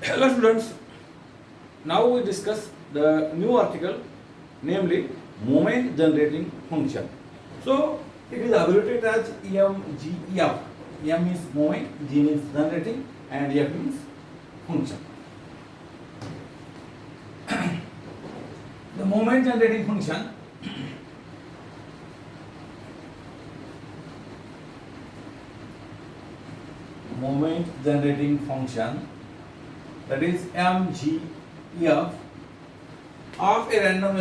Hello students, now we discuss the new article, namely moment generating function. So it is abbreviated as EMGF. M means moment, G means generating, and F means function. The moment generating function that is MGF of a random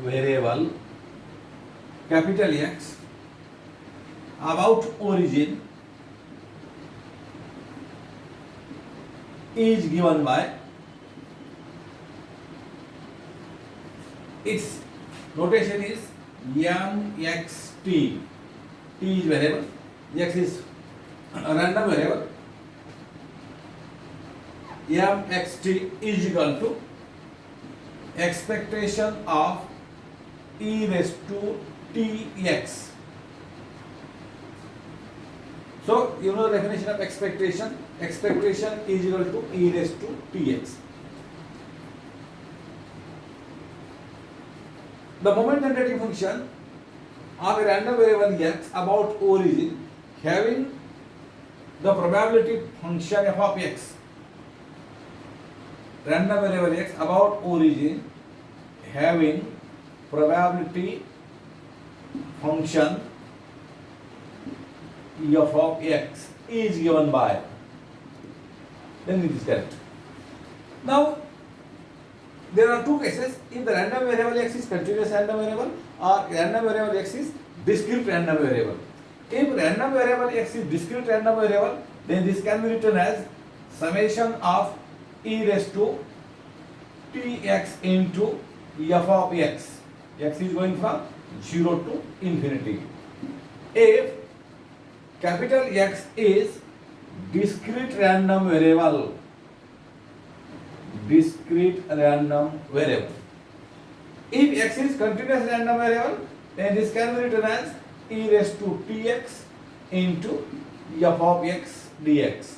variable x capital X about origin is given by its notation is mxt. T is variable, x is a random variable. mxt is equal to expectation of e raised to tx. So you know the definition of expectation. Expectation is equal to e raised to tx. The moment generating function of a random variable x about origin having the probability function f of x. Random variable x about origin having probability function f of x is given by, then it is correct. Now there are two cases: if the random variable x is continuous random variable or random variable x is discrete random variable. If random variable x is discrete random variable, then this can be written as summation of e raised to tx into f of x. X is going from 0 to infinity. If capital X is discrete random variable, if x is continuous random variable, then this can be written as e raised to tx into f of x dx.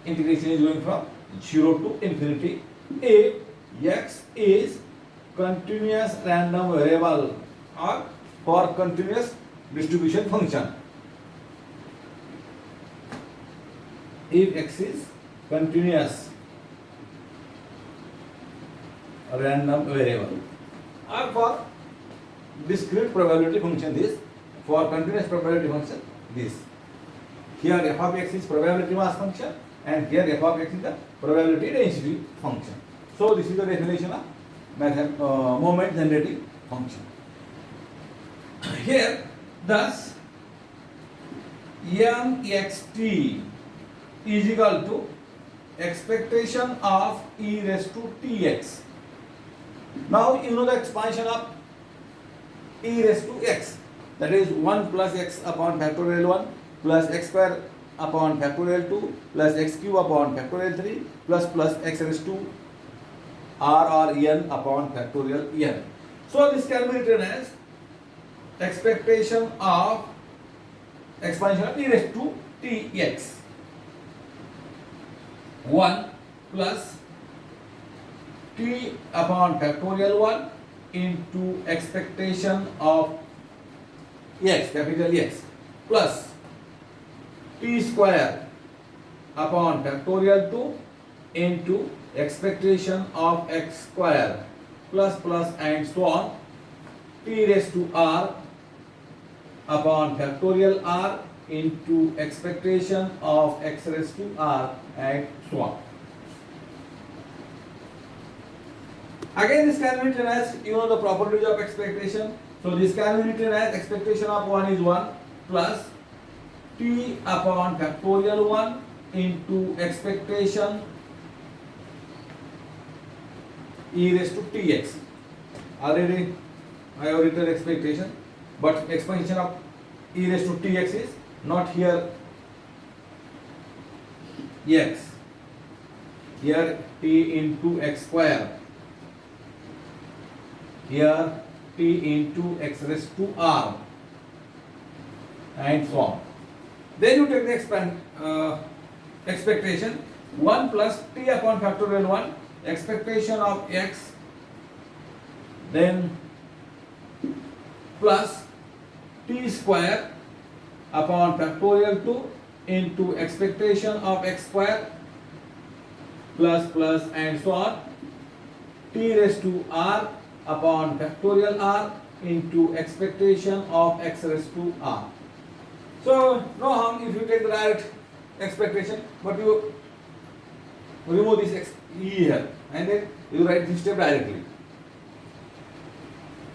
Integration is going from 0 to infinity. If x is continuous random variable or for continuous distribution function. If x is continuous random variable or for discrete probability function, this for continuous probability function, this here f of x is probability mass function and here f of x is the probability density function. So this is the definition of moment generating function. Here thus mxt is equal to expectation of e raised to tx. Now you know the expansion of e raised to x, that is 1 plus x upon factorial 1 plus x square upon factorial 2 plus x cube upon factorial 3 plus x raised to r or n upon factorial n. So this can be written as expectation of expansion of e raised to tx 1 plus t upon factorial 1 into expectation of x, capital X, plus t square upon factorial 2 into expectation of x square plus and so on, t raised to r upon factorial r into expectation of x raised to r and so on. Again this can be written as, you know the properties of expectation. So this can be written as expectation of 1 is 1 plus t upon factorial 1 into expectation e raised to tx. Already I have written expectation, but expansion of e raised to tx is not here x, here t into x square, here t into x raised to r and so on. Then you take the expectation 1 plus t upon factorial 1 expectation of x, then plus t square upon factorial 2 into expectation of x square plus and so on, t raised to r upon factorial r into expectation of x raised to r. So no harm if you take the direct expectation, but you remove this x here and then you write this step directly.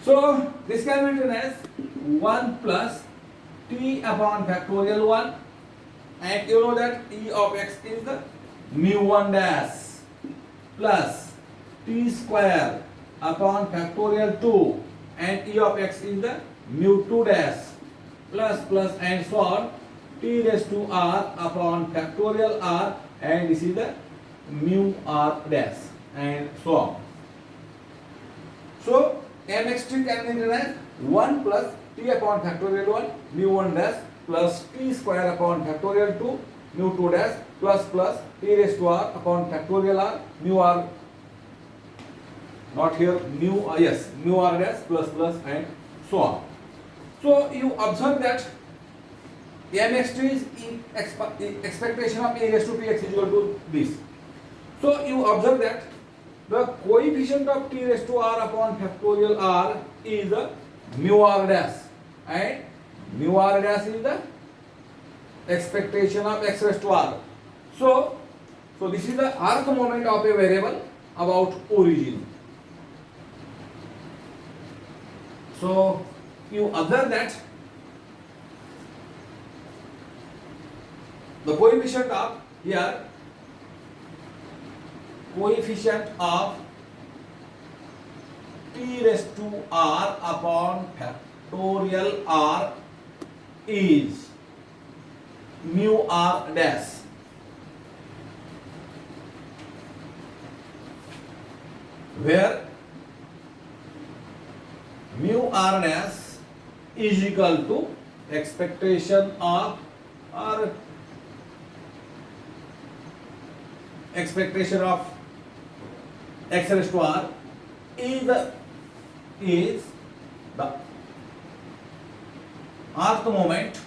So this can be written as 1 plus t upon factorial 1, and you know that e of x is the mu 1 dash plus t square upon factorial 2, and e of x is the mu 2 dash plus and so on, t raised to r upon factorial r, and this is the mu r dash and so on. So mxt can be written as 1 plus t upon factorial 1 mu 1 dash plus t square upon factorial 2 mu 2 dash plus t raised to r upon factorial r mu r, not here mu yes mu r dash plus and so on. So you observe that mxt is expectation of a raised to px is equal to this. So you observe that the coefficient of t raised to r upon factorial r is the mu r dash, and mu r dash is the expectation of x raised to r. So this is the rth moment of a variable about origin. So you observe that the coefficient of here, coefficient of t raised to r upon factorial r is mu r dash, where mu r dash is equal to expectation of or expectation of x raised to r is the rth moment,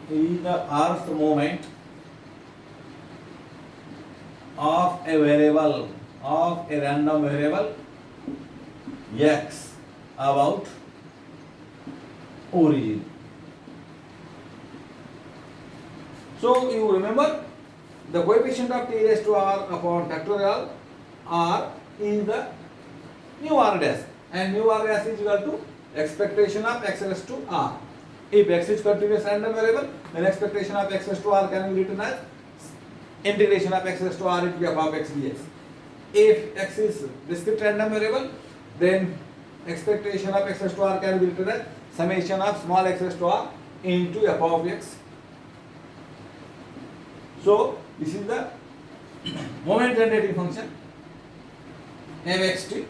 is the rth moment of a variable, of a random variable x about origin. So you remember the coefficient of t raised to r upon factorial r is the mu r dash, and mu r dash is equal to expectation of x raised to r. If x is continuous random variable, then expectation of x raised to r can be written as integration of x raised to r into f of x dx. If x is discrete random variable, then expectation of x raised to r can be written as summation of small x raised to r into f of x. So this is the moment generating function mxt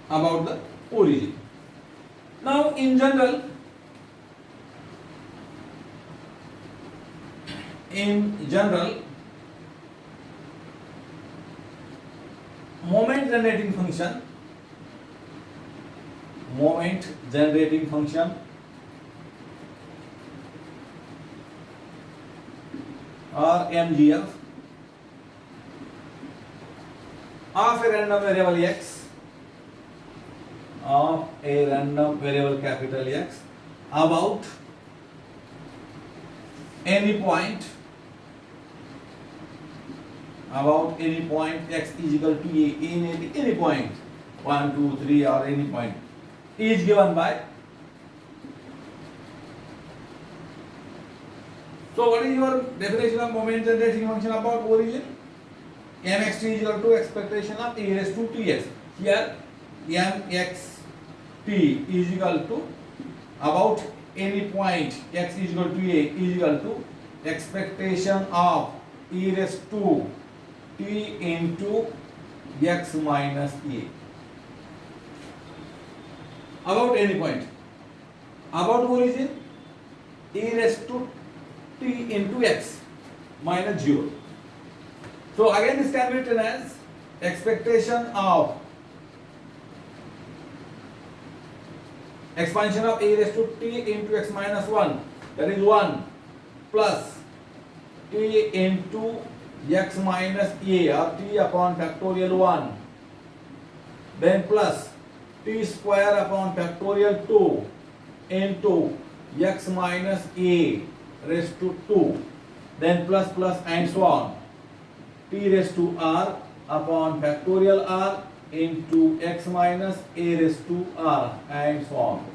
about the origin. Now in general, moment generating function or MGF of a random variable x, of a random variable capital X about any point x is equal to a in any point 1, 2, 3 or any point is given by. So what is your definition of moment generating function about origin? mxt is equal to expectation of e raised to tx. Here mxt is equal to about any point x is equal to a is equal to expectation of e raised to t into x minus a. About any point. About origin, e raised to t into x minus 0. So again this can be written as expectation of expansion of e raised to t into x minus 1, that is 1 plus t into x minus a, or t upon factorial 1, then plus t square upon factorial 2 into x minus a raised to 2, then plus plus and so on, t raised to r upon factorial r into x minus a raised to r, and so on.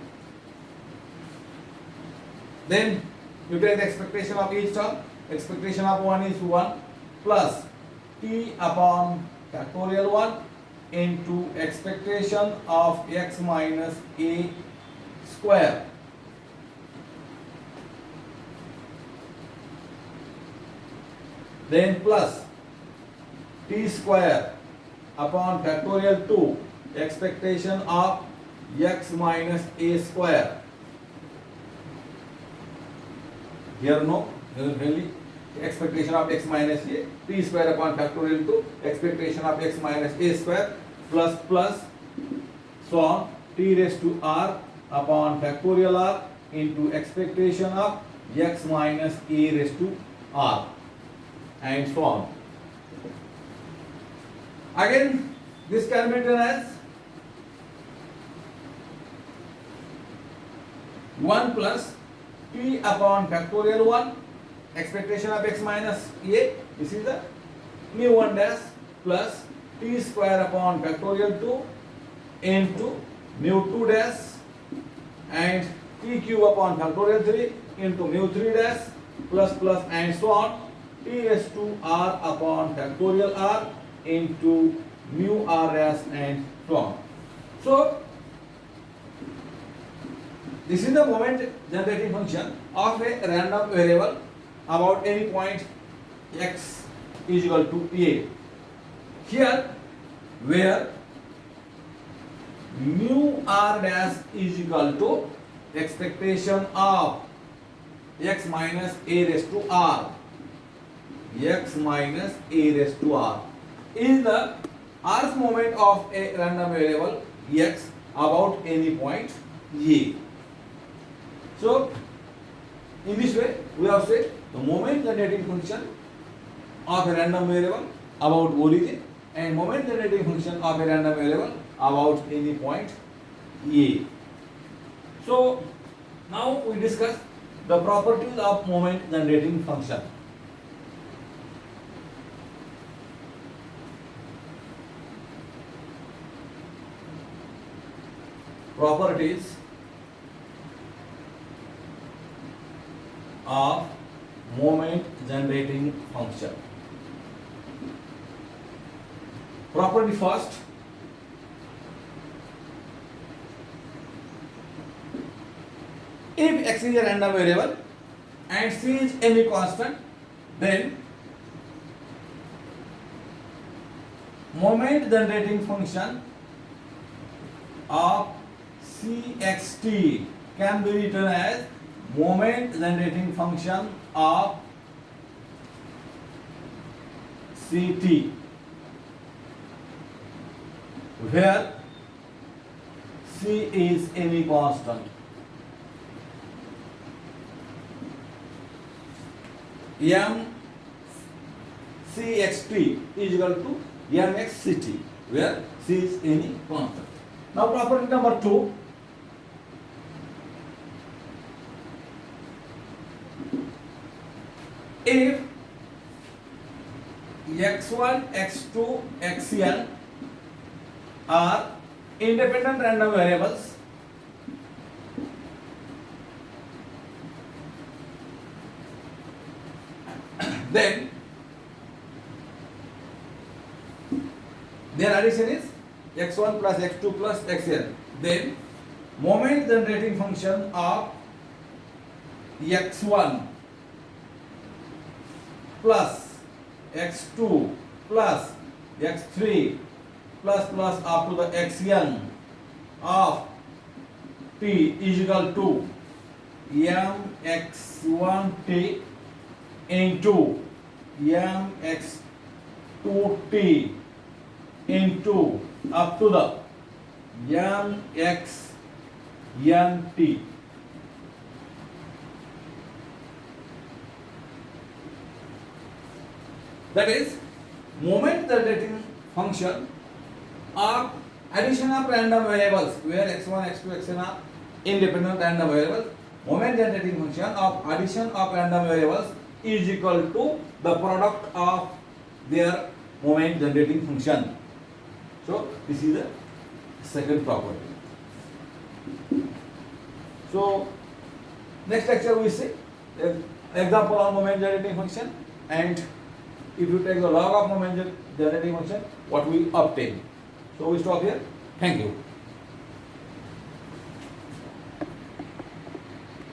Then you take the expectation of each term. Expectation of 1 is 1 plus t upon factorial 1 into expectation of x minus a square. Then plus t square upon factorial 2 expectation of x minus a square. Here no, really expectation of x minus a, t square upon factorial 2 expectation of x minus a square plus plus so on t raised to r upon factorial r into expectation of x minus a raised to r, and so on. Again this can be written as 1 plus t upon factorial 1 expectation of x minus a, this is the mu 1 dash, plus t square upon factorial 2 into mu 2 dash and t cube upon factorial 3 into mu 3 dash plus plus and so on, t raised to r upon factorial r into mu r dash and so on. So this is the moment generating function of a random variable about any point x is equal to a. Here where mu r dash is equal to expectation of x minus a raised to r, x minus a raised to r is the rth moment of a random variable x about any point a. So in this way we have said the moment generating function of a random variable about origin and moment generating function of a random variable about any point a. So now we discuss the properties of moment generating function. Properties of moment generating function. Property first. If x is a random variable and c is any constant, then moment generating function of cxt can be written as moment generating function of ct, where c is any constant. M cxt is equal to mxct, where c is any constant. Now property number 2. If x1, x2, xn are independent random variables, then their addition is x1 plus x2 plus xn. Then moment generating function of x1 plus x2 plus x3 plus plus up to the xn of t is equal to mx1t into mx2t into up to the mxnt. That is moment generating function of addition of random variables where x1, x2, xn are independent random variables. Moment generating function of addition of random variables is equal to the product of their moment generating function. So this is the second property. So next lecture we see an example of moment generating function, and if you take the log of moment generating function, what we obtain. So we stop here. Thank you.